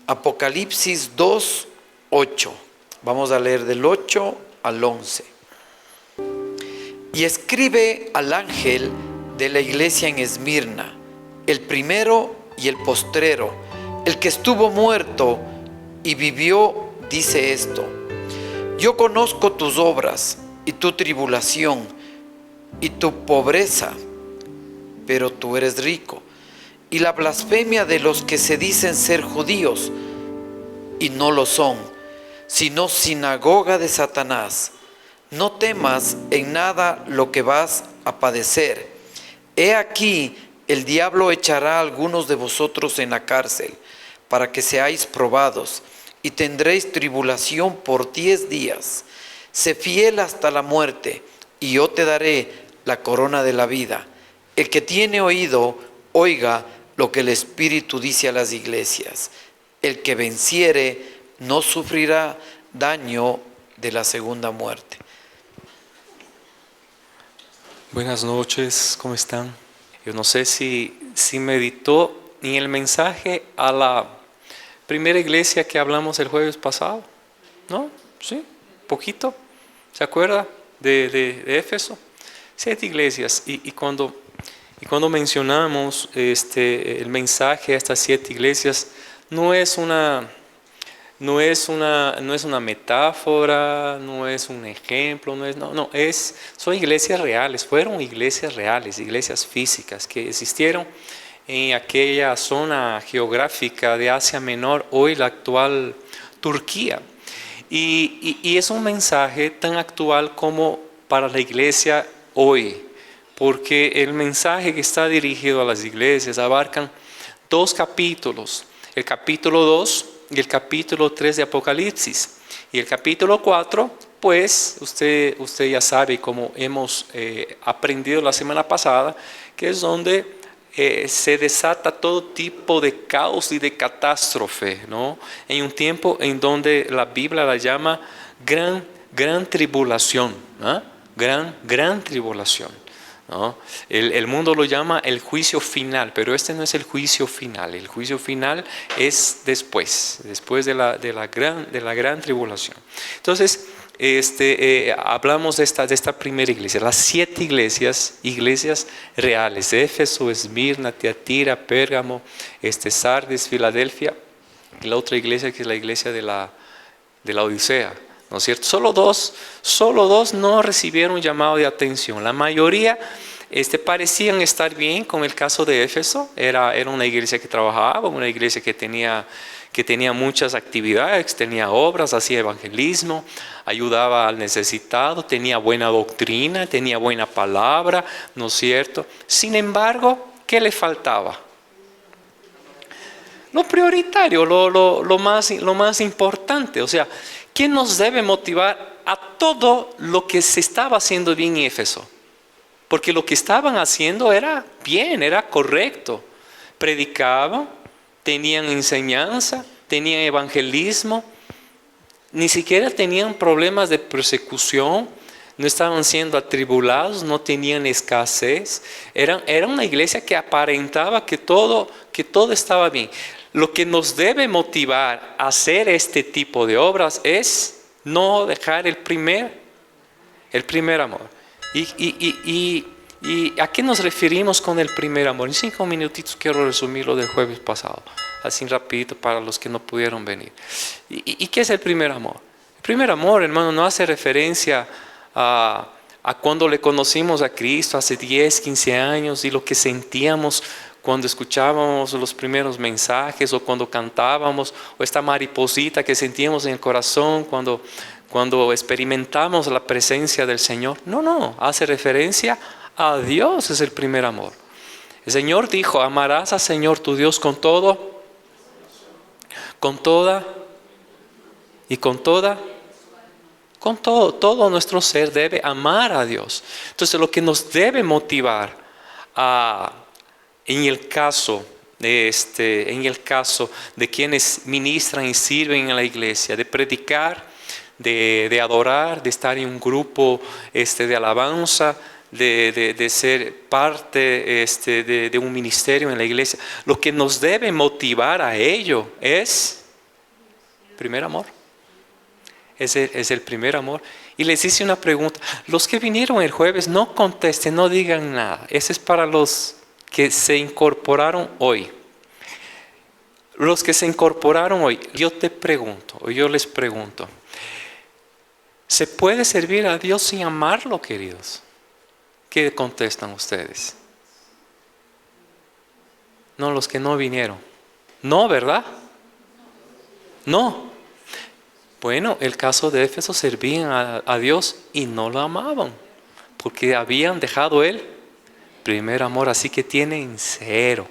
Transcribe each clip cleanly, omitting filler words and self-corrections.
Apocalipsis 2:8. Vamos a leer del 8 al 11. Y escribe al ángel de la iglesia en Esmirna, el primero y el postrero, el que estuvo muerto y vivió, dice esto: yo conozco tus obras y tu tribulación y tu pobreza, pero tú eres rico, y la blasfemia de los que se dicen ser judíos y no lo son, sino sinagoga de Satanás. No temas en nada lo que vas a padecer. He aquí, el diablo echará a algunos de vosotros en la cárcel, para que seáis probados, y tendréis tribulación por 10 días. Sé fiel hasta la muerte, y yo te daré la corona de la vida. El que tiene oído, oiga lo que el Espíritu dice a las iglesias. El que venciere no sufrirá daño de la segunda muerte. Buenas noches, ¿cómo están? Yo no sé si meditó en el mensaje a la primera iglesia que hablamos el jueves pasado, ¿no? Sí, poquito. ¿Se acuerda de Éfeso? 7 iglesias. Y cuando mencionamos el mensaje a estas 7 iglesias, no es una metáfora, no es un ejemplo, son iglesias reales, fueron iglesias reales, iglesias físicas que existieron en aquella zona geográfica de Asia Menor, hoy la actual Turquía. Y es un mensaje tan actual como para la iglesia hoy, porque el mensaje que está dirigido a las iglesias abarcan 2 capítulos, el capítulo 2 y el capítulo 3 de Apocalipsis. Y el capítulo 4, pues usted ya sabe, como hemos aprendido la semana pasada, que es donde se desata todo tipo de caos y de catástrofe, ¿no? En un tiempo en donde la Biblia la llama gran tribulación, ¿no? Gran tribulación, ¿no? El mundo lo llama el juicio final, pero este no es el juicio final. El juicio final es después de la gran tribulación. Entonces, hablamos de esta primera iglesia, las 7 iglesias reales: Éfeso, Esmirna, Tiatira, Pérgamo, Sardis, Filadelfia, y la otra iglesia que es la iglesia de la Odisea, ¿no es cierto? Solo dos no recibieron llamado de atención. La mayoría parecían estar bien. Con el caso de Éfeso, era una iglesia que trabajaba, una iglesia que tenía muchas actividades, tenía obras, hacía evangelismo, ayudaba al necesitado, tenía buena doctrina, tenía buena palabra, ¿no es cierto? Sin embargo, ¿qué le faltaba? Lo prioritario, lo más importante. O sea, ¿qué nos debe motivar a todo lo que se estaba haciendo bien en Éfeso? Porque lo que estaban haciendo era bien, era correcto. Predicaban, tenían enseñanza, tenían evangelismo, ni siquiera tenían problemas de persecución, no estaban siendo atribulados, no tenían escasez. Era una iglesia que aparentaba que todo estaba bien. Lo que nos debe motivar a hacer este tipo de obras es no dejar el primer amor. ¿Y a qué nos referimos con el primer amor? En 5 minutitos quiero resumir lo del jueves pasado, así rapidito para los que no pudieron venir. ¿Y qué es el primer amor? El primer amor, hermano, no hace referencia a cuando le conocimos a Cristo hace 10, 15 años y lo que sentíamos cuando escuchábamos los primeros mensajes, o cuando cantábamos, o esta mariposita que sentíamos en el corazón cuando experimentamos la presencia del Señor. No, hace referencia a Dios, es el primer amor. El Señor dijo: amarás al Señor tu Dios con todo, con toda y con toda. Con todo nuestro ser debe amar a Dios. Entonces, lo que nos debe motivar en el caso de quienes ministran y sirven en la iglesia, de predicar, de adorar, de estar en un grupo de alabanza, de ser parte de un ministerio en la iglesia, lo que nos debe motivar a ello es primer amor. Es el primer amor. Y les hice una pregunta. Los que vinieron el jueves, no contesten, no digan nada. Ese es para los que se incorporaron hoy. Los que se incorporaron hoy, yo te pregunto, o yo les pregunto, ¿se puede servir a Dios sin amarlo, queridos? ¿Qué contestan ustedes? No, los que no vinieron. No, ¿verdad? No. Bueno, el caso de Éfeso, servían a Dios y no lo amaban, porque habían dejado el primer amor, así que tienen cero.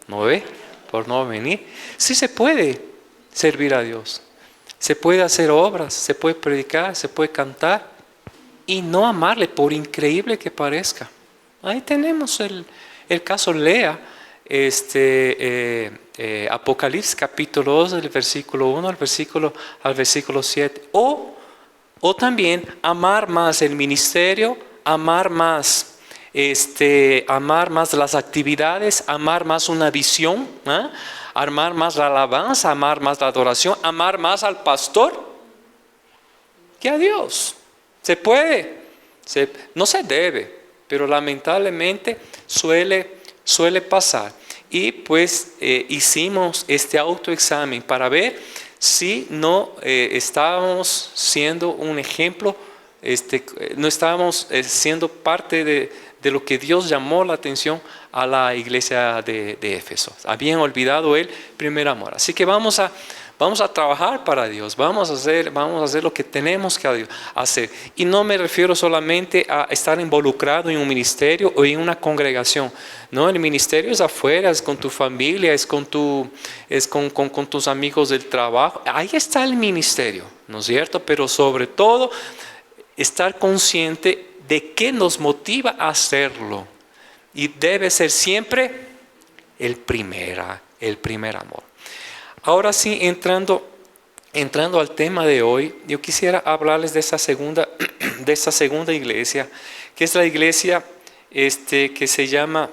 ¿No ve? Por no venir. Sí se puede servir a Dios. Se puede hacer obras, se puede predicar, se puede cantar y no amarle, por increíble que parezca. Ahí tenemos el caso. Lea Apocalipsis capítulo 2, del versículo 1 al versículo 7. O también amar más el ministerio, amar más las actividades, amar más una visión, amar más la alabanza, amar más la adoración, amar más al pastor que a Dios. Se puede, no se debe, pero lamentablemente suele pasar. Y pues hicimos este autoexamen para ver si no estábamos siendo un ejemplo, no estábamos siendo parte de lo que Dios llamó la atención a la iglesia de Éfeso. Habían olvidado el primer amor. Así que vamos a trabajar para Dios, vamos a hacer lo que tenemos que hacer. Y no me refiero solamente a estar involucrado en un ministerio o en una congregación. No, el ministerio es afuera, es con tu familia, es con tus amigos del trabajo. Ahí está el ministerio, ¿no es cierto? Pero sobre todo, estar consciente de qué nos motiva a hacerlo. Y debe ser siempre el primer amor. Ahora sí, entrando al tema de hoy, yo quisiera hablarles de esta segunda iglesia, que es la iglesia que se llama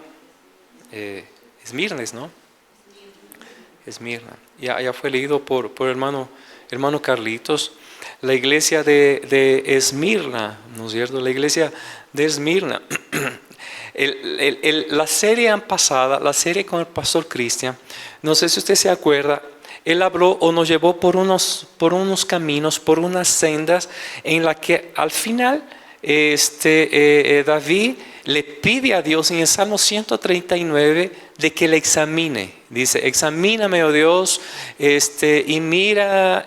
Esmirna, ¿no? Esmirna. Ya fue leído por hermano Carlitos. La iglesia de Esmirna, ¿no es cierto? La iglesia de Esmirna. La serie pasada, la serie con el pastor Cristian, no sé si usted se acuerda, él habló o nos llevó por unos caminos, por unas sendas en la que al final David le pide a Dios en el Salmo 139 de que le examine. Dice: examíname, oh Dios, y mira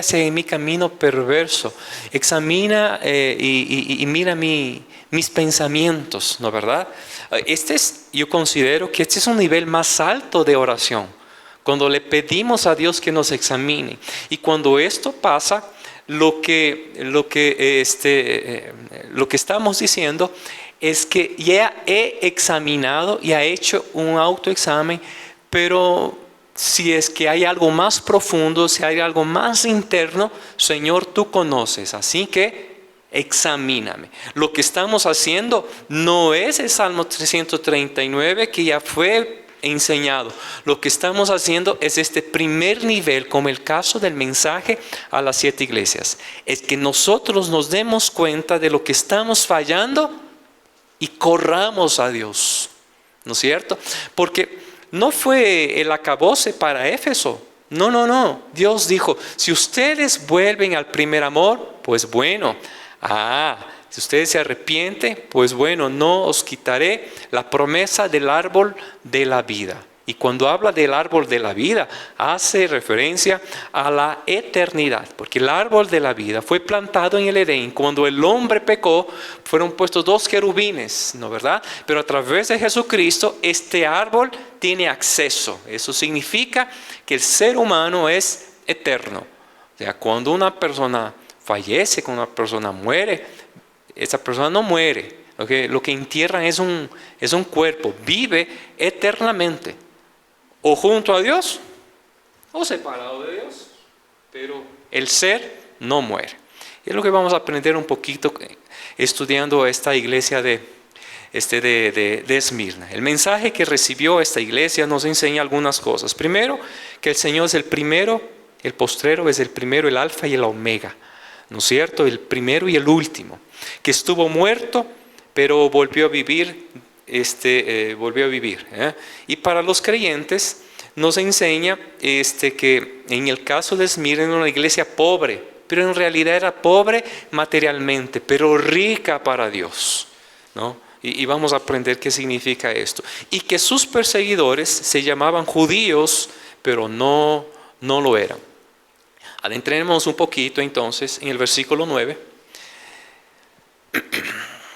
si hay en mi camino perverso. Examina y mira mis pensamientos, ¿no, verdad? Yo considero que este es un nivel más alto de oración, cuando le pedimos a Dios que nos examine. Y cuando esto pasa, lo que estamos diciendo es que ya he examinado y he hecho un autoexamen, pero si es que hay algo más profundo, si hay algo más interno, Señor, tú conoces, así que examíname. Lo que estamos haciendo no es el Salmo 339 que ya fue enseñado. Lo que estamos haciendo es este primer nivel, como el caso del mensaje a las 7 iglesias. Es que nosotros nos demos cuenta de lo que estamos fallando y corramos a Dios, ¿no es cierto? Porque no fue el acabose para Éfeso. No. Dios dijo: si ustedes vuelven al primer amor, pues bueno. Si ustedes se arrepienten, pues bueno, no os quitaré la promesa del árbol de la vida. Y cuando habla del árbol de la vida, hace referencia a la eternidad. Porque el árbol de la vida fue plantado en el Edén. Cuando el hombre pecó, fueron puestos 2 querubines, ¿no, verdad? Pero a través de Jesucristo, este árbol tiene acceso. Eso significa que el ser humano es eterno. O sea, cuando una persona fallece, cuando una persona muere, esa persona no muere. ¿Okay? Lo que entierran es un cuerpo. Vive eternamente. O junto a Dios, o separado de Dios. Pero el ser no muere. Y es lo que vamos a aprender un poquito estudiando esta iglesia de Esmirna. El mensaje que recibió esta iglesia nos enseña algunas cosas. Primero, que el Señor es el primero El postrero es el primero, el alfa y el omega, ¿no es cierto? El primero y el último, que estuvo muerto, pero volvió a vivir, ¿eh? Y para los creyentes nos enseña que en el caso de Esmirna era una iglesia pobre, pero en realidad era pobre materialmente, pero rica para Dios, ¿no? Y vamos a aprender qué significa esto. Y que sus perseguidores se llamaban judíos, pero no lo eran. Adentrémonos un poquito entonces en el versículo 9.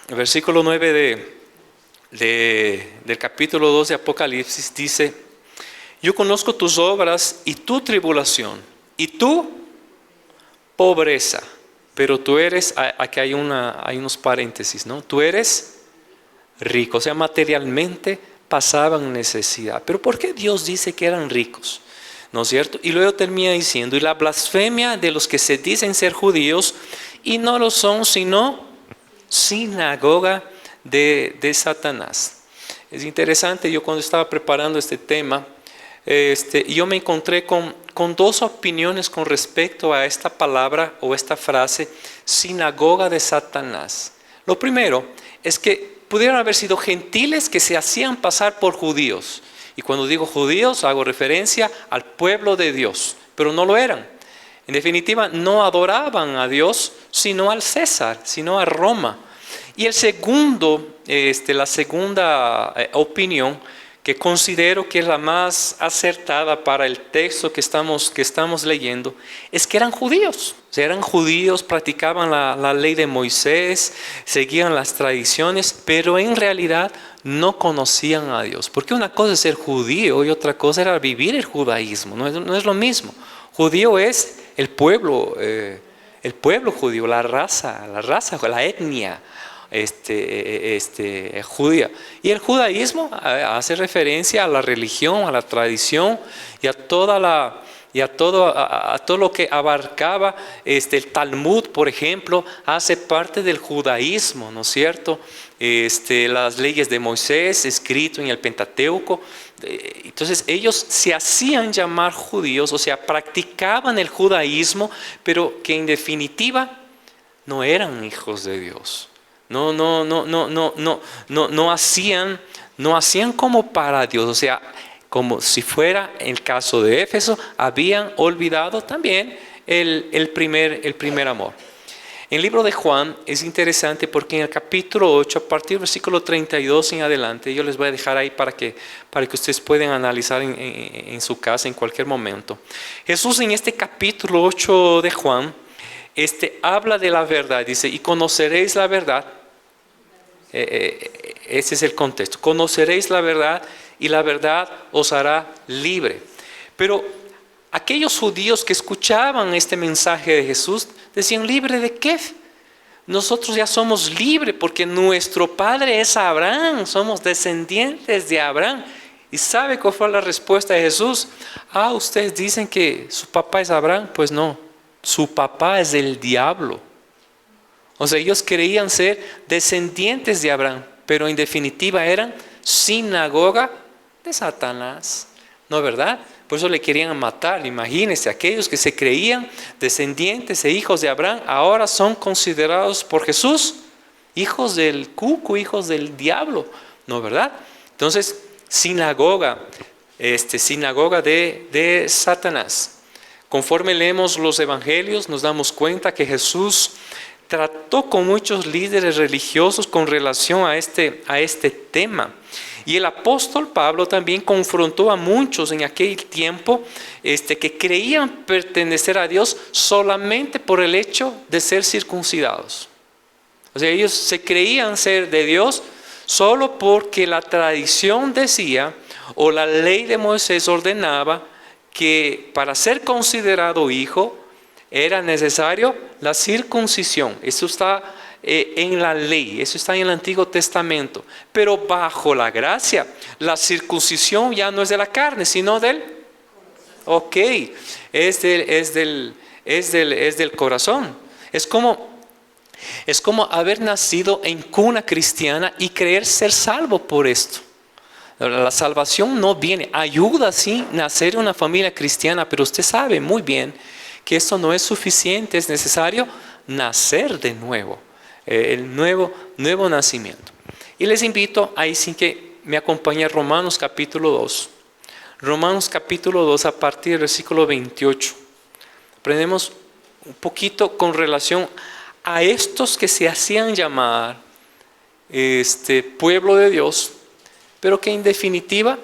El versículo 9 del capítulo 2 de Apocalipsis dice: yo conozco tus obras y tu tribulación y tu pobreza, pero tú eres, aquí hay unos paréntesis, ¿no? Tú eres rico, o sea, materialmente pasaban necesidad. Pero ¿por qué Dios dice que eran ricos? ¿No es cierto? Y luego termina diciendo: y la blasfemia de los que se dicen ser judíos y no lo son, sino sinagoga de Satanás. Es interesante, yo cuando estaba preparando este tema, yo me encontré con dos opiniones con respecto a esta palabra o esta frase, sinagoga de Satanás. Lo primero es que pudieron haber sido gentiles que se hacían pasar por judíos. Y cuando digo judíos, hago referencia al pueblo de Dios, pero no lo eran. En definitiva, no adoraban a Dios, sino al César, sino a Roma. Y la segunda opinión, que considero que es la más acertada para el texto que estamos leyendo, es que eran judíos. O sea, eran judíos, practicaban la ley de Moisés, seguían las tradiciones, pero en realidad no conocían a Dios. Porque una cosa es ser judío y otra cosa era vivir el judaísmo. No es lo mismo. Judío es el pueblo judío, la raza, la etnia judía. Y el judaísmo hace referencia a la religión, a la tradición y a todo lo que abarcaba el Talmud, por ejemplo, hace parte del judaísmo, ¿no es cierto? Las leyes de Moisés, escrito en el Pentateuco. Entonces ellos se hacían llamar judíos, o sea, practicaban el judaísmo, pero que en definitiva no eran hijos de Dios. No hacían como para Dios, o sea, como si fuera el caso de Éfeso, habían olvidado también el primer amor. En el libro de Juan es interesante porque en el capítulo 8, a partir del versículo 32 en adelante, yo les voy a dejar ahí para que ustedes puedan analizar en su casa en cualquier momento. Jesús en este capítulo 8 de Juan, habla de la verdad, dice: y conoceréis la verdad. Ese es el contexto. Conoceréis la verdad y la verdad os hará libre. Pero aquellos judíos que escuchaban este mensaje de Jesús decían: ¿libre de qué? Nosotros ya somos libres porque nuestro padre es Abraham, somos descendientes de Abraham. ¿Y sabe cuál fue la respuesta de Jesús? Ustedes dicen que su papá es Abraham. Pues no, su papá es el diablo. O sea, ellos creían ser descendientes de Abraham, pero en definitiva eran sinagoga de Satanás. ¿No es verdad? Por eso le querían matar. Imagínense, aquellos que se creían descendientes e hijos de Abraham, ahora son considerados por Jesús hijos del cuco, hijos del diablo. ¿No es verdad? Entonces, sinagoga de Satanás. Conforme leemos los evangelios, nos damos cuenta que Jesús trató con muchos líderes religiosos con relación a este tema. Y el apóstol Pablo también confrontó a muchos en aquel tiempo que creían pertenecer a Dios solamente por el hecho de ser circuncidados. O sea, ellos se creían ser de Dios solo porque la tradición decía o la ley de Moisés ordenaba que para ser considerado hijo era necesario la circuncisión. Eso está en la ley, eso está en el Antiguo Testamento. Pero bajo la gracia, la circuncisión ya no es de la carne, sino es del corazón. Es como haber nacido en cuna cristiana y creer ser salvo por esto. La salvación no viene, ayuda sí nacer en una familia cristiana, pero usted sabe muy bien que esto no es suficiente, es necesario nacer de nuevo, el nuevo nacimiento. Y les invito ahí sí que me acompañe a Romanos capítulo 2. Romanos capítulo 2 a partir del versículo 28. Aprendemos un poquito con relación a estos que se hacían llamar pueblo de Dios, pero que en definitiva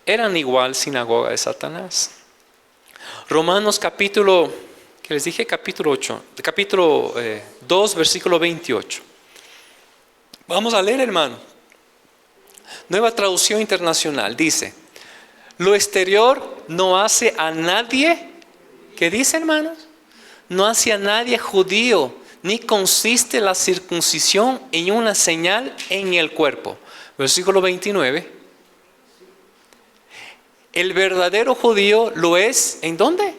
eran igual sinagoga de Satanás. Romanos capítulo, que les dije capítulo 8, capítulo 2, versículo 28. Vamos a leer, hermano. Nueva traducción internacional dice: lo exterior no hace a nadie, ¿qué dice, hermanos? No hace a nadie judío, ni consiste la circuncisión en una señal en el cuerpo. Versículo 29. El verdadero judío lo es, ¿en dónde?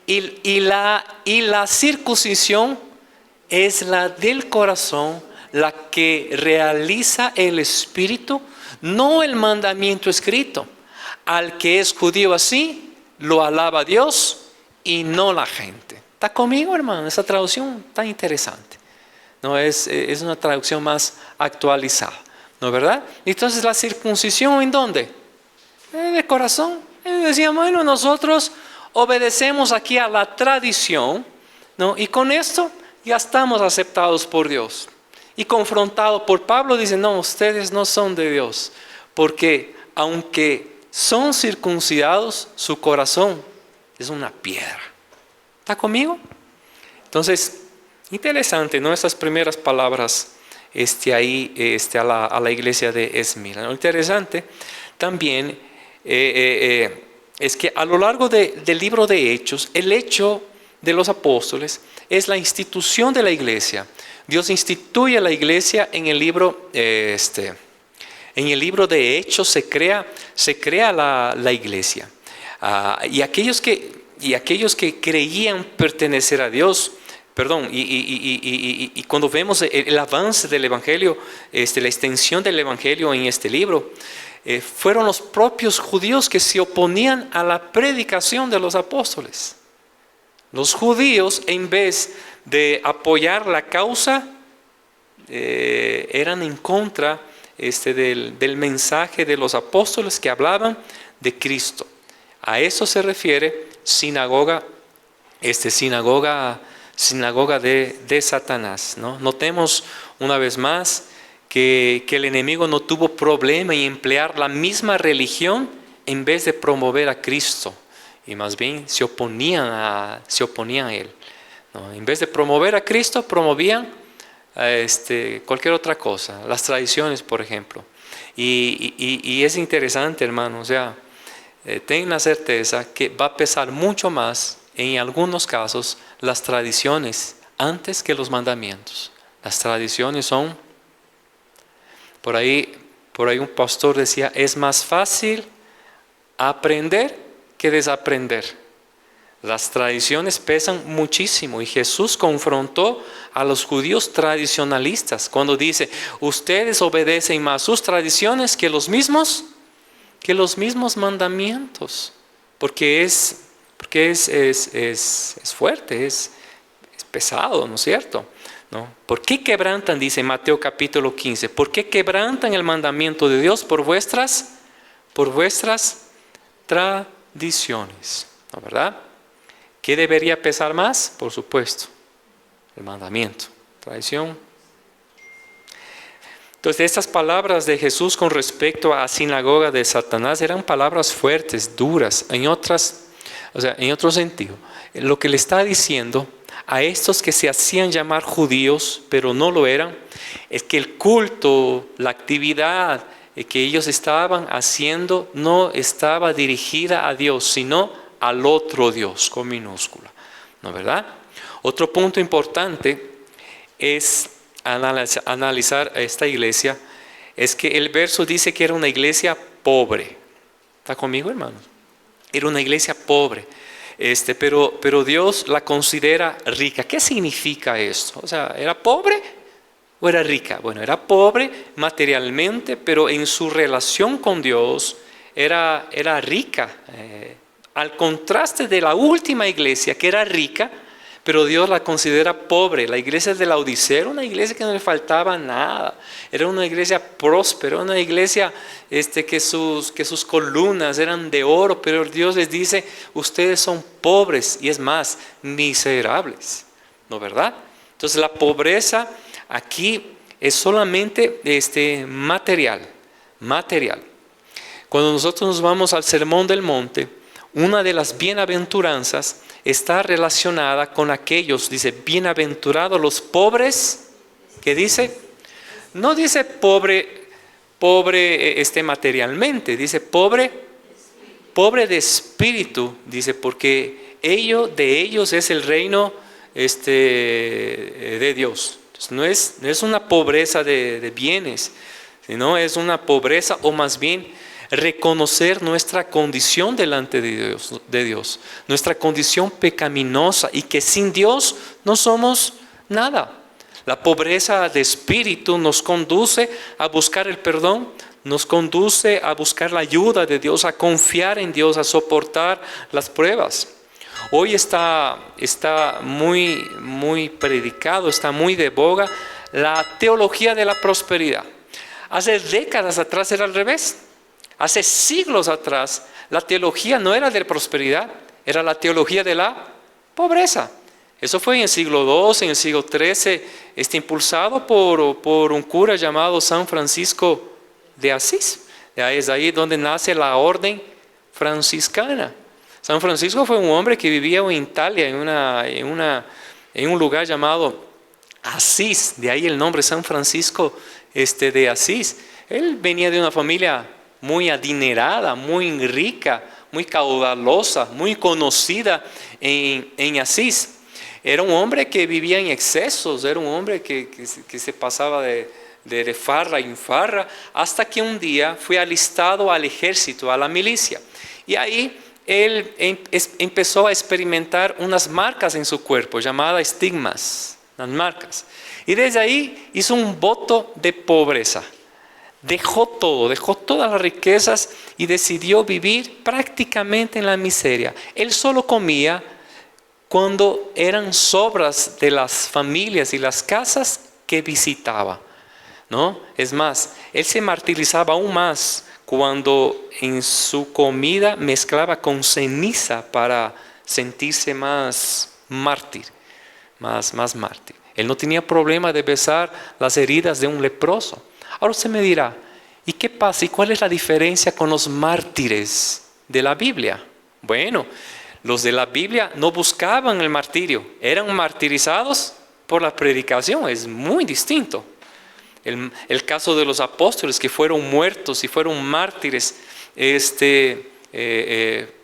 Y la circuncisión es la del corazón, la que realiza el Espíritu, no el mandamiento escrito. Al que es judío así, lo alaba Dios y no la gente. ¿Está conmigo, hermano? Esa traducción está interesante. No es una traducción más actualizada, ¿no es verdad? Entonces, la circuncisión, ¿en dónde? En el corazón. Decíamos, bueno, nosotros obedecemos aquí a la tradición, ¿no? Y con esto ya estamos aceptados por Dios. Y confrontado por Pablo, dice: no, ustedes no son de Dios, porque aunque son circuncidados, su corazón es una piedra. ¿Está conmigo? Entonces, interesante, ¿no? Esas primeras palabras ahí a la iglesia de Esmirna. Lo interesante también es que a lo largo del libro de Hechos, el hecho de los apóstoles es la institución de la iglesia. Dios instituye a la iglesia en el libro de Hechos, se crea la iglesia. Y aquellos que creían pertenecer a Dios, y cuando vemos el avance del Evangelio, la extensión del Evangelio en este libro, fueron los propios judíos que se oponían a la predicación de los apóstoles. Los judíos, en vez de apoyar la causa, eran en contra del mensaje de los apóstoles que hablaban de Cristo. A eso se refiere sinagoga de Satanás, ¿no? Notemos una vez más que el enemigo no tuvo problema en emplear la misma religión en vez de promover a Cristo, y más bien se oponían a él, ¿no? En vez de promover a Cristo, promovían cualquier otra cosa, las tradiciones, por ejemplo. Y es interesante, hermano, o sea, ten la certeza que va a pesar mucho más en algunos casos las tradiciones antes que los mandamientos. Las tradiciones son, por ahí un pastor decía, es más fácil aprender que desaprender. Las tradiciones pesan muchísimo, y Jesús confrontó a los judíos tradicionalistas cuando dice: ustedes obedecen más sus tradiciones que los mismos mandamientos, porque es fuerte, es pesado, ¿no es cierto? ¿No? ¿Por qué quebrantan? Dice Mateo capítulo 15, ¿por qué quebrantan el mandamiento de Dios por vuestras tradiciones? ¿No, verdad? ¿Qué debería pesar más? Por supuesto, el mandamiento, tradición. Entonces, estas palabras de Jesús con respecto a la sinagoga de Satanás eran palabras fuertes, duras, en otro sentido. Lo que le está diciendo a estos que se hacían llamar judíos, pero no lo eran, es que el culto, la actividad que ellos estaban haciendo no estaba dirigida a Dios, sino al otro Dios, con minúscula, ¿no, verdad? Otro punto importante es analizar a esta iglesia, es que el verso dice que era una iglesia pobre. ¿Está conmigo, hermano? Era una iglesia pobre, pero Dios la considera rica. ¿Qué significa esto? O sea, ¿era pobre? o era rica? Bueno, era pobre materialmente, pero en su relación con Dios era rica. Al contraste de la última iglesia, que era rica, pero Dios la considera pobre. La iglesia de la Odisea era una iglesia que no le faltaba nada. Era una iglesia próspera, una iglesia que sus columnas eran de oro, pero Dios les dice, ustedes son pobres y es más, miserables. ¿No verdad? Entonces la pobreza aquí es solamente material. Cuando nosotros nos vamos al Sermón del Monte, una de las bienaventuranzas está relacionada con aquellos, dice, bienaventurados los pobres, ¿qué dice? No dice pobre materialmente, dice pobre de espíritu, dice, porque de ellos es el reino de Dios. Entonces, no es una pobreza de bienes, sino es una pobreza, o más bien reconocer nuestra condición delante de Dios, nuestra condición pecaminosa, y que sin Dios no somos nada. La pobreza de espíritu nos conduce a buscar el perdón, nos conduce a buscar la ayuda de Dios, a confiar en Dios, a soportar las pruebas. Hoy está muy predicado, está muy de boga la teología de la prosperidad. Hace décadas atrás era al revés. Hace siglos atrás la teología no era de prosperidad, era la teología de la pobreza. Eso fue en el siglo XII, en el siglo XIII, impulsado por un cura llamado San Francisco de Asís. Es ahí donde nace la orden franciscana. San Francisco fue un hombre que vivía en Italia, en un lugar llamado Asís, de ahí el nombre San Francisco de Asís. Él venía de una familia muy adinerada, muy rica, muy caudalosa, muy conocida en Asís. Era un hombre que vivía en excesos, era un hombre que se pasaba de farra en farra, hasta que un día fue alistado al ejército, a la milicia. Y ahí él empezó a experimentar unas marcas en su cuerpo, llamadas estigmas, las marcas. Y desde ahí hizo un voto de pobreza. Dejó todo, dejó todas las riquezas y decidió vivir prácticamente en la miseria. Él solo comía cuando eran sobras de las familias y las casas que visitaba, ¿no? Es más, él se martirizaba aún más cuando en su comida mezclaba con ceniza para sentirse más mártir, más mártir. Él no tenía problema de besar las heridas de un leproso. Ahora usted me dirá, ¿y qué pasa? ¿Y cuál es la diferencia con los mártires de la Biblia? Bueno, los de la Biblia no buscaban el martirio, eran martirizados por la predicación, es muy distinto. El caso de los apóstoles que fueron muertos y fueron mártires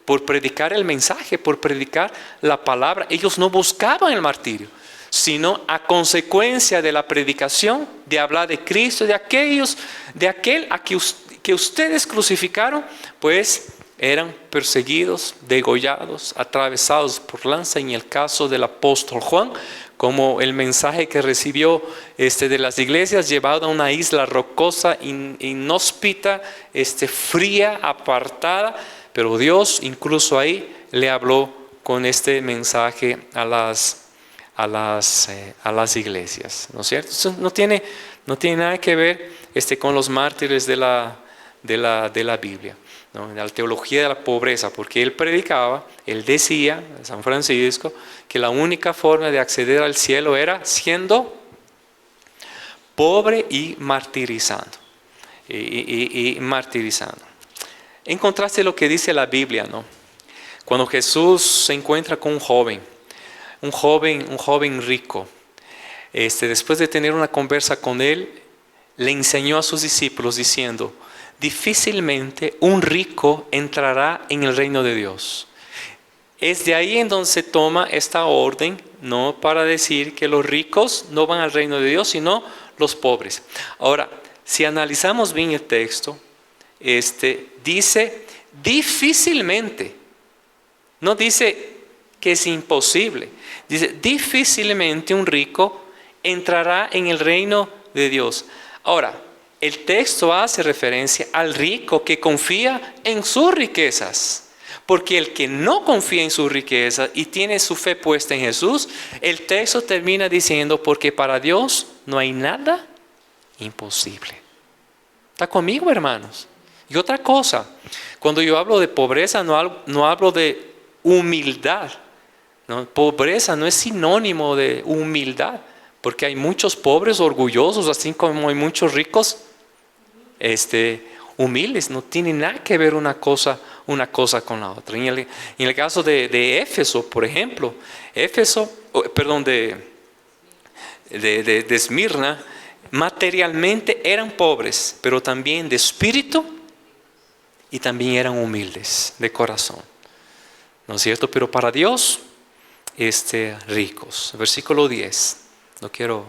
por predicar el mensaje, por predicar la palabra. Ellos no buscaban el martirio, sino a consecuencia de la predicación, de hablar de Cristo, de aquel a que ustedes crucificaron, pues eran perseguidos, degollados, atravesados por lanza. En el caso del apóstol Juan, como el mensaje que recibió de las iglesias, llevado a una isla rocosa, inhóspita, fría, apartada, pero Dios incluso ahí le habló con este mensaje a las iglesias, ¿no es cierto? Eso no tiene nada que ver con los mártires de la Biblia, ¿no? De la teología de la pobreza, porque él decía, San Francisco, que la única forma de acceder al cielo era siendo pobre y martirizando. En contraste lo que dice la Biblia, ¿no? Cuando Jesús se encuentra con un joven rico, después de tener una conversa con él, le enseñó a sus discípulos diciendo: difícilmente un rico entrará en el reino de Dios. Es de ahí en donde se toma esta orden, no para decir que los ricos no van al reino de Dios, sino los pobres. Ahora, si analizamos bien el texto, dice difícilmente, no dice que es imposible, dice difícilmente un rico entrará en el reino de Dios. Ahora, el texto hace referencia al rico que confía en sus riquezas. Porque el que no confía en sus riquezas y tiene su fe puesta en Jesús, el texto termina diciendo, porque para Dios no hay nada imposible. ¿Está conmigo, hermanos? Y otra cosa, cuando yo hablo de pobreza, no hablo de humildad. ¿No? Pobreza no es sinónimo de humildad, porque hay muchos pobres orgullosos, así como hay muchos ricos humildes. No tiene nada que ver una cosa con la otra. En el caso de Éfeso, por ejemplo, de Esmirna, materialmente eran pobres, pero también de espíritu y también eran humildes de corazón. ¿No es cierto? Pero para Dios, ricos. Versículo 10. No quiero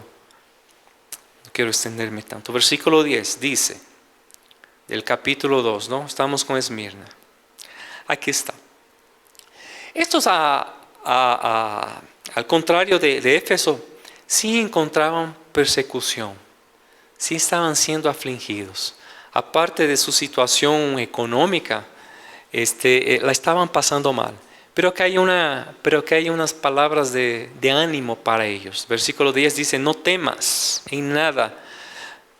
extenderme tanto. Versículo 10 dice, del capítulo 2, ¿no? Estamos con Esmirna. Aquí está. Estos al contrario de Éfeso, sí encontraban persecución, sí estaban siendo afligidos. Aparte de su situación económica, la estaban pasando mal. Pero que hay unas palabras de ánimo para ellos. Versículo 10 dice, no temas en nada,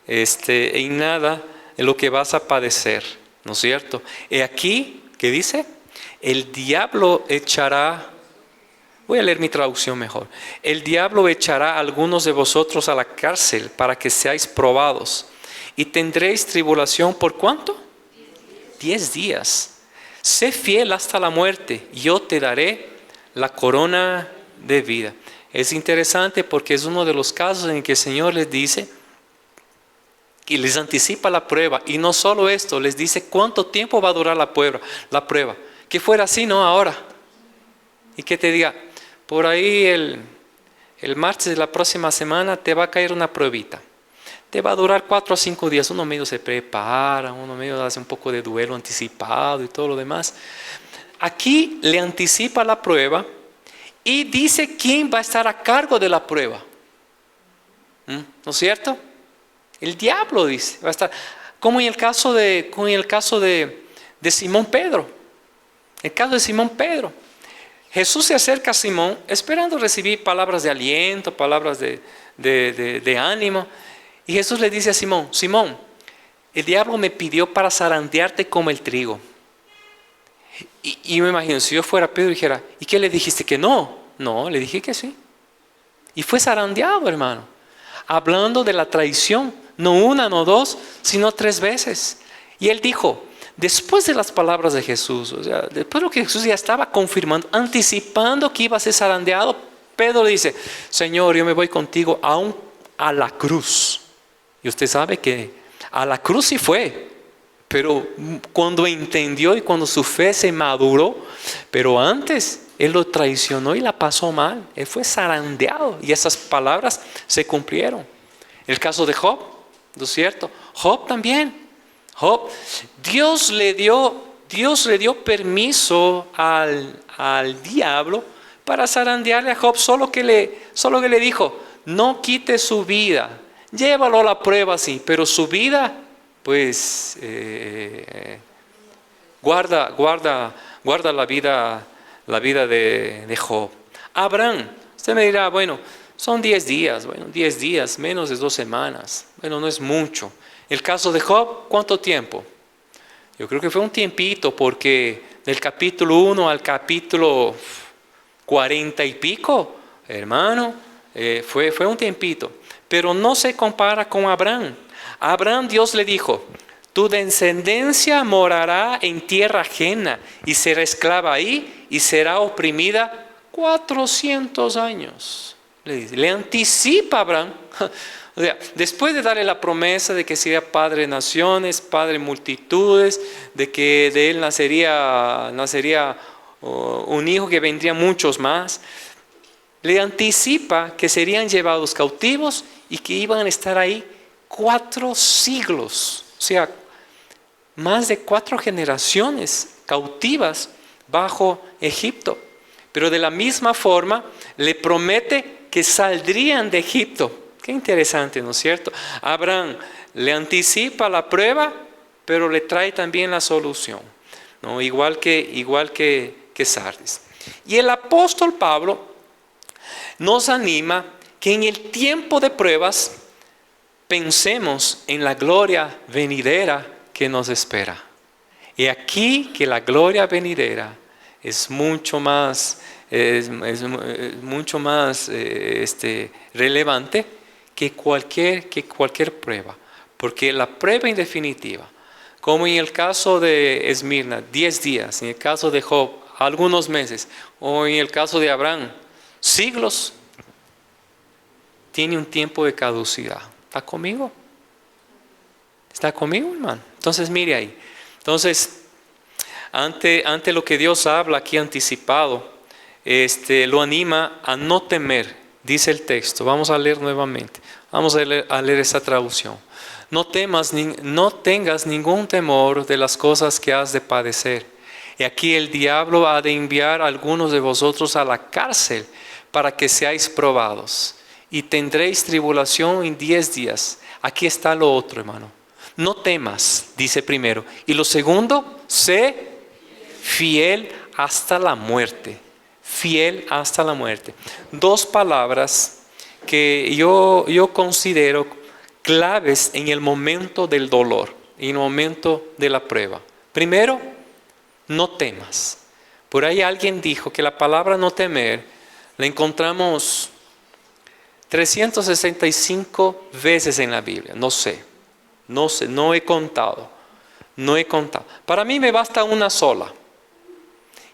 en nada en lo que vas a padecer, ¿no es cierto? Y aquí, ¿qué dice? El diablo echará, voy a leer mi traducción mejor. El diablo echará a algunos de vosotros a la cárcel para que seáis probados. Y tendréis tribulación, ¿por cuánto? 10 días. Sé fiel hasta la muerte, yo te daré la corona de vida. Es interesante porque es uno de los casos en que el Señor les dice y les anticipa la prueba. Y no solo esto, les dice cuánto tiempo va a durar la prueba. Que fuera así, no ahora. Y que te diga, por ahí el martes de la próxima semana te va a caer una pruebita. Te va a durar 4 o 5 días. Uno medio se prepara, uno medio hace un poco de duelo anticipado y todo lo demás. Aquí le anticipa la prueba y dice quién va a estar a cargo de la prueba. ¿No es cierto? El diablo dice, va a estar. Como en el caso de Simón Pedro. El caso de Simón Pedro. Jesús se acerca a Simón esperando recibir palabras de aliento, palabras de ánimo. Y Jesús le dice a Simón, Simón, el diablo me pidió para zarandearte como el trigo. Y me imagino, si yo fuera Pedro dijera, ¿y qué le dijiste? Que no. No, le dije que sí. Y fue zarandeado, hermano. Hablando de la traición, no una, no dos, sino 3 veces. Y él dijo, después de las palabras de Jesús, o sea, después de lo que Jesús ya estaba confirmando, anticipando que iba a ser zarandeado, Pedro dice, Señor, yo me voy contigo aún a la cruz. Y usted sabe que a la cruz sí fue, pero cuando entendió y cuando su fe se maduró, pero antes él lo traicionó y la pasó mal. Él fue zarandeado y esas palabras se cumplieron. El caso de Job, ¿no es cierto? Job también. Job, Dios le dio permiso al diablo para zarandearle a Job, solo que le dijo, no quite su vida. Llévalo a la prueba, sí, pero su vida, pues, guarda la vida de Job. Abraham, usted me dirá, bueno, son 10 días, bueno, 10 días, menos de 2 semanas, bueno, no es mucho. El caso de Job, ¿cuánto tiempo? Yo creo que fue un tiempito, porque del capítulo 1 al capítulo 40 y pico, hermano, fue un tiempito. Pero no se compara con Abraham. A Abraham Dios le dijo, tu descendencia morará en tierra ajena y será esclava ahí y será oprimida 400 años. Le anticipa a Abraham. O sea, después de darle la promesa de que sería padre de naciones, padre de multitudes, de que de él nacería un hijo que vendría muchos más, le anticipa que serían llevados cautivos y que iban a estar ahí 4 siglos, o sea, más de 4 generaciones cautivas bajo Egipto. Pero de la misma forma le promete que saldrían de Egipto. Qué interesante, ¿no es cierto? Abraham le anticipa la prueba, pero le trae también la solución, ¿no? Igual que Sardis. Y el apóstol Pablo nos anima que en el tiempo de pruebas pensemos en la gloria venidera que nos espera. Y aquí que la gloria venidera es mucho más, relevante que cualquier prueba. Porque la prueba en definitiva, como en el caso de Esmirna, 10 días, en el caso de Job, algunos meses, o en el caso de Abraham, siglos, tiene un tiempo de caducidad. ¿Está conmigo? ¿Está conmigo, hermano? Entonces mire ahí. Entonces, ante lo que Dios habla aquí anticipado, lo anima a no temer, dice el texto. Vamos a leer nuevamente. Vamos a leer esa traducción. No tengas ningún temor de las cosas que has de padecer. Y aquí el diablo ha de enviar a algunos de vosotros a la cárcel para que seáis probados. Y tendréis tribulación en 10 días. Aquí está lo otro, hermano. No temas, dice primero. Y lo segundo, sé fiel hasta la muerte. Fiel hasta la muerte. 2 palabras que yo considero claves en el momento del dolor, en el momento de la prueba. Primero, no temas. Por ahí alguien dijo que la palabra no temer la encontramos 365 veces en la Biblia. No sé, no he contado. Para mí me basta una sola.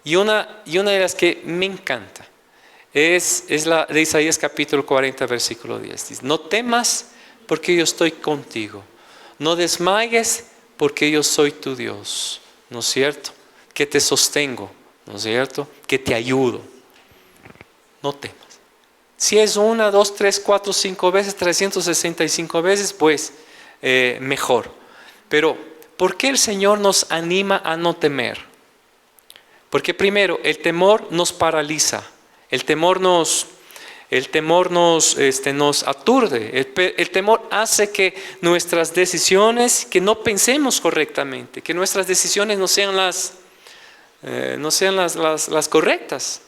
Y una de las que me encanta es la de Isaías capítulo 40, versículo 10. Dice, no temas porque yo estoy contigo. No desmayes porque yo soy tu Dios. ¿No es cierto? Que te sostengo. ¿No es cierto? Que te ayudo. No temas. Si es 1, 2, 3, 4, 5 veces, 365 veces, pues mejor. Pero, ¿por qué el Señor nos anima a no temer? Porque primero, el temor nos paraliza. El temor nos aturde. El temor hace que nuestras decisiones, que no pensemos correctamente, que nuestras decisiones no sean las correctas.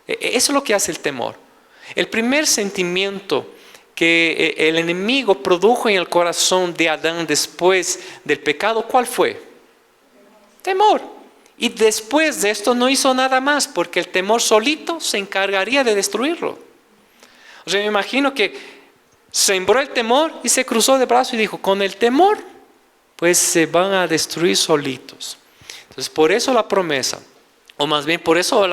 Eso es lo que hace el temor. El primer sentimiento que el enemigo produjo en el corazón de Adán después del pecado, ¿cuál fue? Temor. Y después de esto no hizo nada más, porque el temor solito se encargaría de destruirlo. O sea, me imagino que sembró el temor y se cruzó de brazos y dijo, con el temor, pues se van a destruir solitos. Entonces, por eso la promesa, o más bien por eso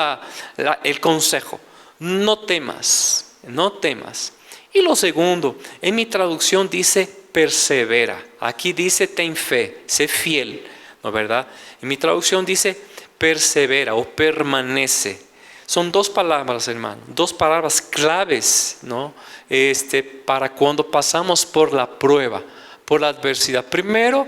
el consejo, no temas, no temas. Y lo segundo, en mi traducción dice persevera. Aquí dice ten fe, sé fiel, ¿no es verdad? En mi traducción dice persevera o permanece. Son 2 palabras, hermano, 2 palabras claves, ¿no? Para cuando pasamos por la prueba, por la adversidad. Primero,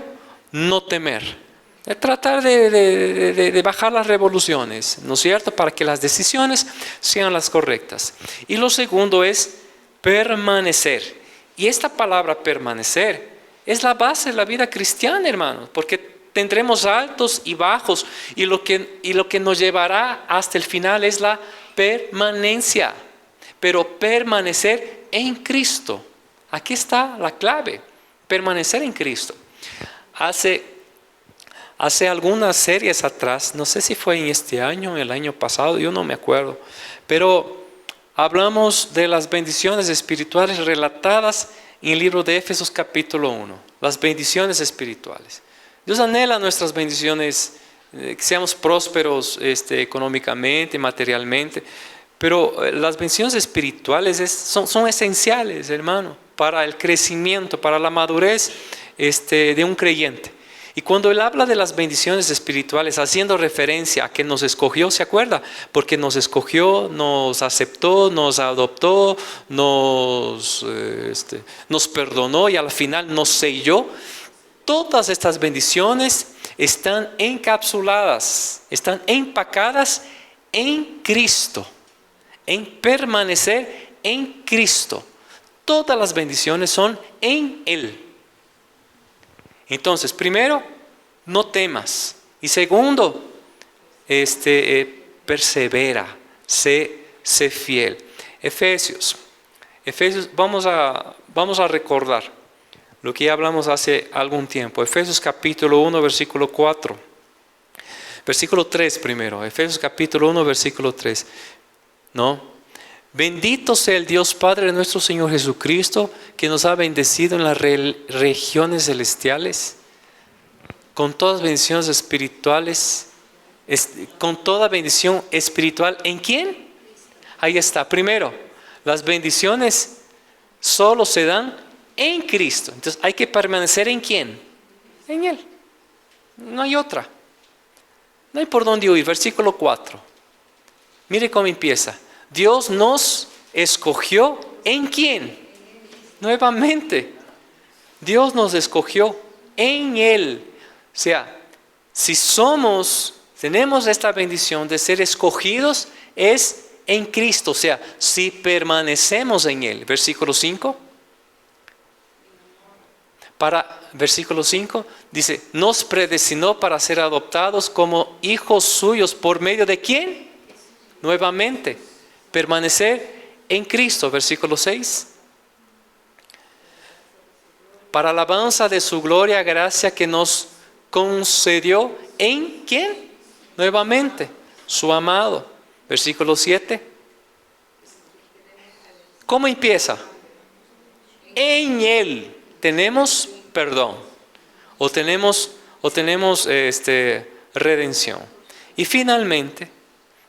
no temer. Tratar de bajar las revoluciones, ¿no es cierto? Para que las decisiones sean las correctas. Y lo segundo es permanecer. Y esta palabra permanecer es la base de la vida cristiana, hermanos, porque tendremos altos y bajos y lo que nos llevará hasta el final es la permanencia. Pero permanecer en Cristo. Aquí está la clave, permanecer en Cristo. Hace algunas series atrás, no sé si fue en este año o el año pasado, yo no me acuerdo, pero hablamos de las bendiciones espirituales relatadas en el libro de Éfesos capítulo 1, las bendiciones espirituales. Dios anhela nuestras bendiciones, que seamos prósperos económicamente, materialmente, pero las bendiciones espirituales son esenciales, hermano, para el crecimiento, para la madurez de un creyente. Y cuando él habla de las bendiciones espirituales, haciendo referencia a que nos escogió, ¿se acuerda? Porque nos escogió, nos aceptó, nos adoptó, nos perdonó y al final nos selló. Todas estas bendiciones están encapsuladas, están empacadas en Cristo, en permanecer en Cristo. Todas las bendiciones son en Él. Entonces, primero, no temas. Y segundo, persevera, sé fiel. Efesios, vamos a recordar lo que ya hablamos hace algún tiempo. Efesios capítulo 1, versículo 4. Versículo 3 primero. Efesios capítulo 1, versículo 3. ¿No? Bendito sea el Dios Padre de nuestro Señor Jesucristo, que nos ha bendecido en las regiones celestiales con todas bendiciones espirituales, con toda bendición espiritual. ¿En quién? Ahí está. Primero, las bendiciones solo se dan en Cristo. Entonces hay que permanecer ¿en quién? En Él. No hay otra. No hay por dónde huir. Versículo 4. Mire cómo empieza. Dios nos escogió ¿en quién? Nuevamente. Dios nos escogió en Él. O sea, si tenemos esta bendición de ser escogidos, es en Cristo. O sea, si permanecemos en Él. Versículo 5. Versículo 5 dice, nos predestinó para ser adoptados como hijos suyos. ¿Por medio de quién? Nuevamente, permanecer en Cristo. Versículo 6. Para alabanza de su gloria, gracia que nos concedió en ¿quién? Nuevamente, su amado. Versículo 7. ¿Cómo empieza? En Él tenemos perdón o tenemos redención. Y finalmente,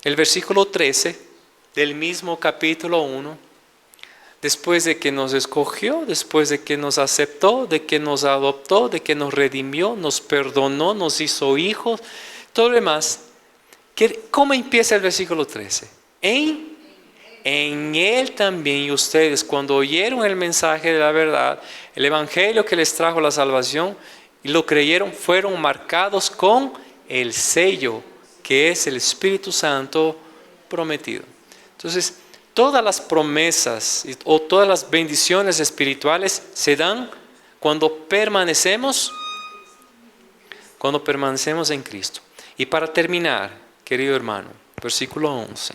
el versículo 13 del mismo capítulo 1, después de que nos escogió, después de que nos aceptó, de que nos adoptó, de que nos redimió, nos perdonó, nos hizo hijos, todo lo demás. ¿Cómo empieza el versículo 13? En Él también y ustedes, cuando oyeron el mensaje de la verdad, el evangelio que les trajo la salvación, y lo creyeron, fueron marcados con el sello, que es el Espíritu Santo prometido. Entonces, todas las promesas o todas las bendiciones espirituales se dan cuando permanecemos en Cristo. Y para terminar, querido hermano, versículo 11.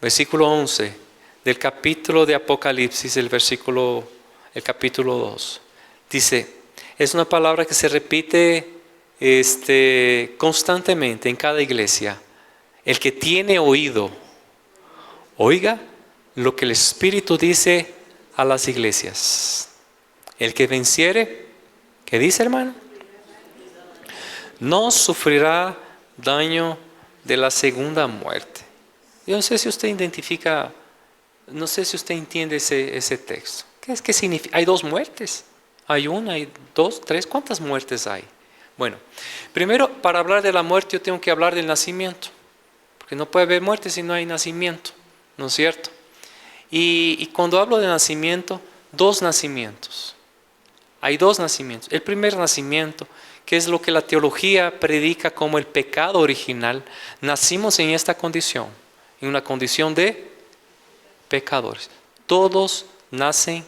Versículo 11 del capítulo de Apocalipsis, el capítulo 2. Dice, es una palabra que se repite constantemente en cada iglesia. El que tiene oído, oiga lo que el Espíritu dice a las iglesias. El que venciere, ¿qué dice, hermano? No sufrirá daño de la segunda muerte. Yo no sé si usted identifica, no sé si usted entiende ese texto. ¿Qué significa? Hay dos muertes. Hay una, hay dos, tres. ¿Cuántas muertes hay? Bueno, primero, para hablar de la muerte yo tengo que hablar del nacimiento. Porque no puede haber muerte si no hay nacimiento. ¿No es cierto? Y cuando hablo de nacimiento, dos nacimientos. Hay dos nacimientos. El primer nacimiento, que es lo que la teología predica como el pecado original. Nacimos en esta condición, en una condición de pecadores. Todos nacen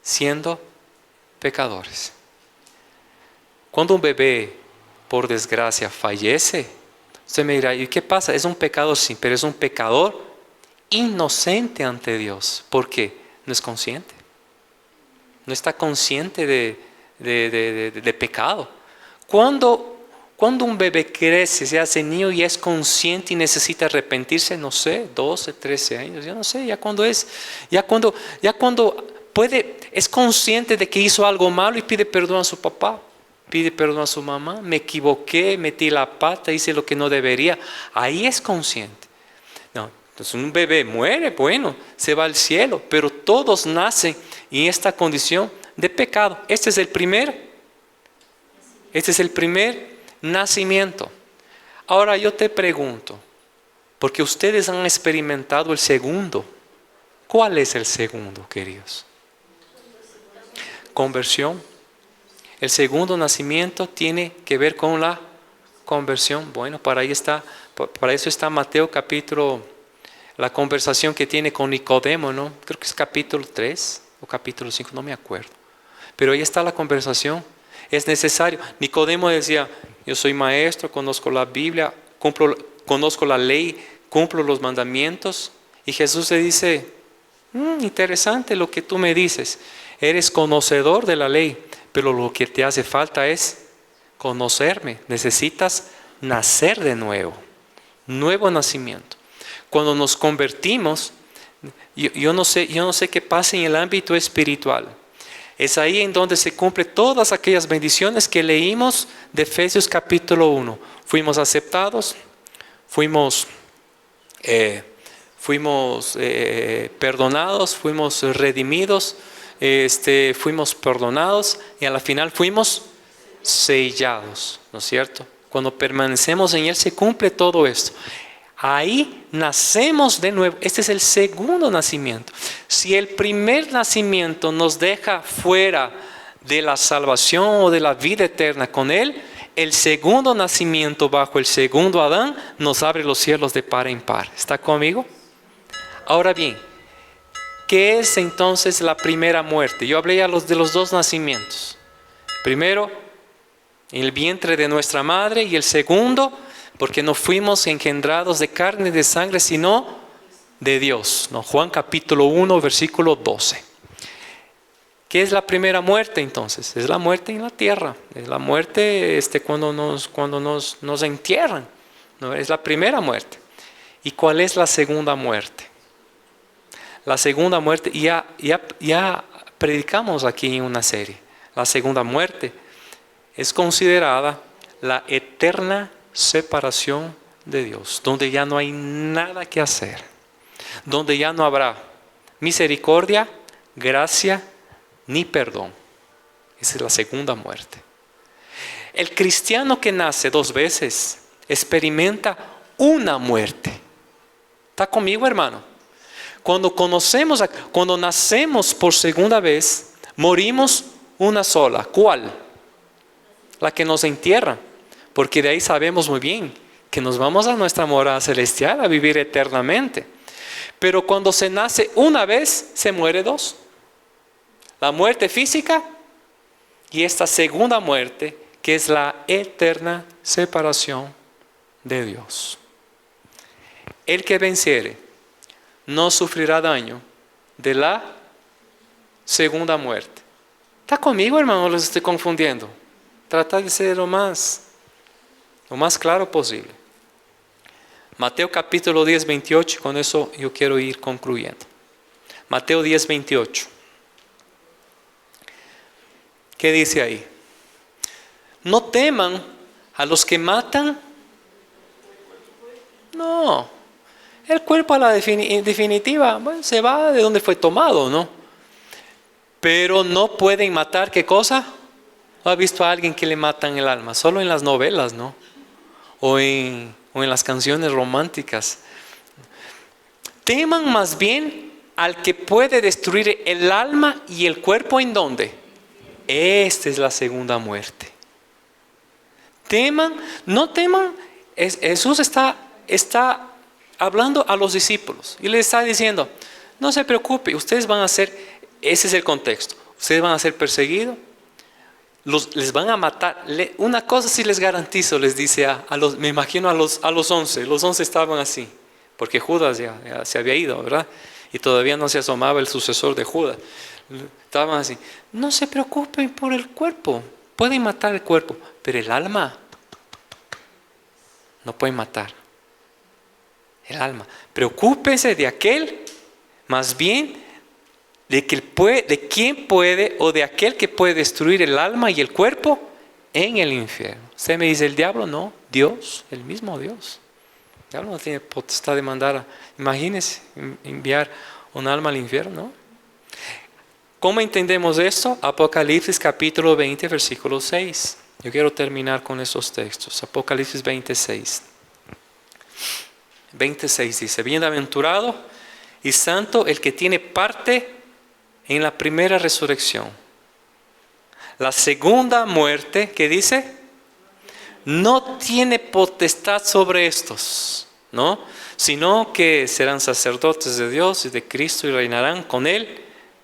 siendo pecadores. Cuando un bebé, por desgracia, fallece, usted me dirá, ¿y qué pasa? Es un pecador, sí, pero es un pecador inocente ante Dios. ¿Por qué? No es consciente. No está consciente de pecado. Cuando un bebé crece, se hace niño y es consciente y necesita arrepentirse, no sé, 12, 13 años, yo no sé, ya cuando es consciente de que hizo algo malo y pide perdón a su papá, pide perdón a su mamá, me equivoqué, metí la pata, hice lo que no debería, ahí es consciente. No, entonces un bebé muere, bueno, se va al cielo, pero todos nacen en esta condición de pecado. Este es el primer nacimiento. Ahora yo te pregunto, porque ustedes han experimentado el segundo. ¿Cuál es el segundo, queridos? Conversión. El segundo nacimiento tiene que ver con la conversión. Bueno, para eso está Mateo capítulo la conversación que tiene con Nicodemo, ¿no? Creo que es capítulo 3 o capítulo 5, no me acuerdo. Pero ahí está la conversación. Es necesario. Nicodemo decía, yo soy maestro, conozco la Biblia, conozco la ley, cumplo los mandamientos. Y Jesús le dice, interesante lo que tú me dices. Eres conocedor de la ley, pero lo que te hace falta es conocerme. Necesitas nacer de nuevo. Nuevo nacimiento. Cuando nos convertimos, yo no sé qué pasa en el ámbito espiritual. Es ahí en donde se cumplen todas aquellas bendiciones que leímos de Efesios capítulo 1. Fuimos aceptados, fuimos perdonados, fuimos redimidos, fuimos perdonados y a la final fuimos sellados, ¿no es cierto? Cuando permanecemos en Él se cumple todo esto. Ahí nacemos de nuevo. Este es el segundo nacimiento. Si el primer nacimiento nos deja fuera de la salvación o de la vida eterna con Él, el segundo nacimiento bajo el segundo Adán nos abre los cielos de par en par. ¿Está conmigo? Ahora bien, ¿qué es entonces la primera muerte? Yo hablé ya de los dos nacimientos. Primero, en el vientre de nuestra madre, y el segundo, porque no fuimos engendrados de carne y de sangre, sino de Dios. ¿No? Juan capítulo 1, versículo 12. ¿Qué es la primera muerte entonces? Es la muerte en la tierra. Es la muerte cuando nos entierran. ¿No? Es la primera muerte. ¿Y cuál es la segunda muerte? La segunda muerte, ya predicamos aquí en una serie. La segunda muerte es considerada la eterna separación de Dios, donde ya no hay nada que hacer, donde ya no habrá misericordia, gracia ni perdón. Esa es la segunda muerte. El cristiano que nace dos veces experimenta una muerte. ¿Está conmigo, hermano? Cuando nacemos por segunda vez, morimos una sola. ¿Cuál? La que nos entierra. Porque de ahí sabemos muy bien que nos vamos a nuestra morada celestial a vivir eternamente. Pero cuando se nace una vez, se muere dos. La muerte física y esta segunda muerte, que es la eterna separación de Dios. El que venciere no sufrirá daño de la segunda muerte. ¿Está conmigo, hermano? ¿Los estoy confundiendo? Trata de ser lo más claro posible. Mateo capítulo 10, 28, con eso yo quiero ir concluyendo. Mateo 10, 28. ¿Qué dice ahí? No teman a los que matan. No. El cuerpo a la definitiva, bueno, se va de donde fue tomado, ¿no? Pero no pueden matar, ¿qué cosa? ¿No ha visto a alguien que le matan el alma? Solo en las novelas, ¿no? O en las canciones románticas. Teman más bien al que puede destruir el alma y el cuerpo. ¿En dónde? Esta es la segunda muerte. No teman. Jesús está hablando a los discípulos y les está diciendo, no se preocupe, ustedes van a ser, ese es el contexto, ustedes van a ser perseguidos. Les van a matar. Una cosa sí les garantizo, les dice me imagino a los 11. Los 11 estaban así, porque Judas ya se había ido, ¿verdad? Y todavía no se asomaba el sucesor de Judas. Estaban así. No se preocupen por el cuerpo. Pueden matar el cuerpo, pero el alma no pueden matar. El alma. Preocúpense de aquel, más bien de quién puede o de aquel que puede destruir el alma y el cuerpo en el infierno. Usted me dice, ¿el diablo? No, Dios, el mismo Dios. El diablo no tiene potestad de mandar, imagínese, enviar un alma al infierno, ¿no? ¿Cómo entendemos esto? Apocalipsis capítulo 20, versículo 6. Yo quiero terminar con esos textos. Apocalipsis 26. 26 dice, bienaventurado y santo el que tiene parte en la primera resurrección. La segunda muerte, ¿qué dice? No tiene potestad sobre estos. ¿no? Sino que serán sacerdotes de Dios y de Cristo y reinarán con Él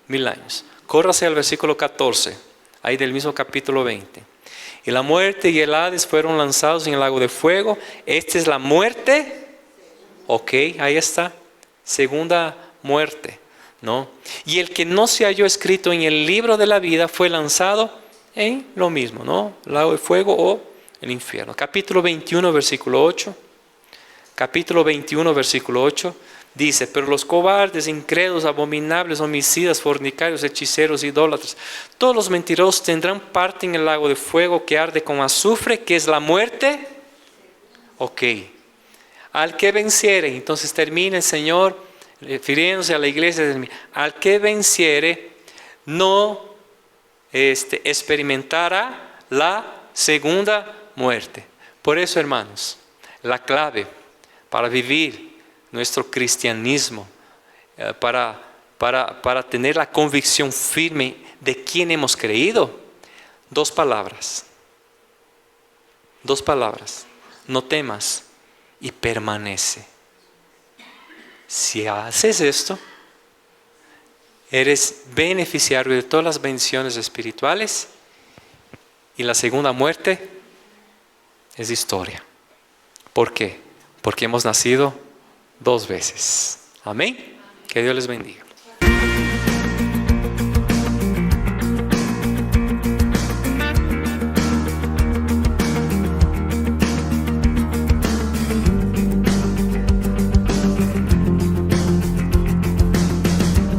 1000 años. Córrase al versículo 14, ahí del mismo capítulo 20. Y la muerte y el Hades fueron lanzados en el lago de fuego. Esta es la muerte. Ok, ahí está. Segunda muerte, ¿no? Y el que no se halló escrito en el libro de la vida fue lanzado en lo mismo, ¿no? El lago de fuego o el infierno. Capítulo 21, versículo 8. Capítulo 21, versículo 8. Dice, pero los cobardes, incrédulos, abominables, homicidas, fornicarios, hechiceros, idólatras, todos los mentirosos tendrán parte en el lago de fuego que arde con azufre, que es la muerte. Ok. Al que venciere, entonces termina el Señor refiriéndose a la iglesia, al que venciere no experimentará la segunda muerte. Por eso, hermanos, la clave para vivir nuestro cristianismo, para tener la convicción firme de quién hemos creído, dos palabras, no temas y permanece. Si haces esto, eres beneficiario de todas las bendiciones espirituales y la segunda muerte es historia. ¿Por qué? Porque hemos nacido 2 veces. Amén. Que Dios les bendiga.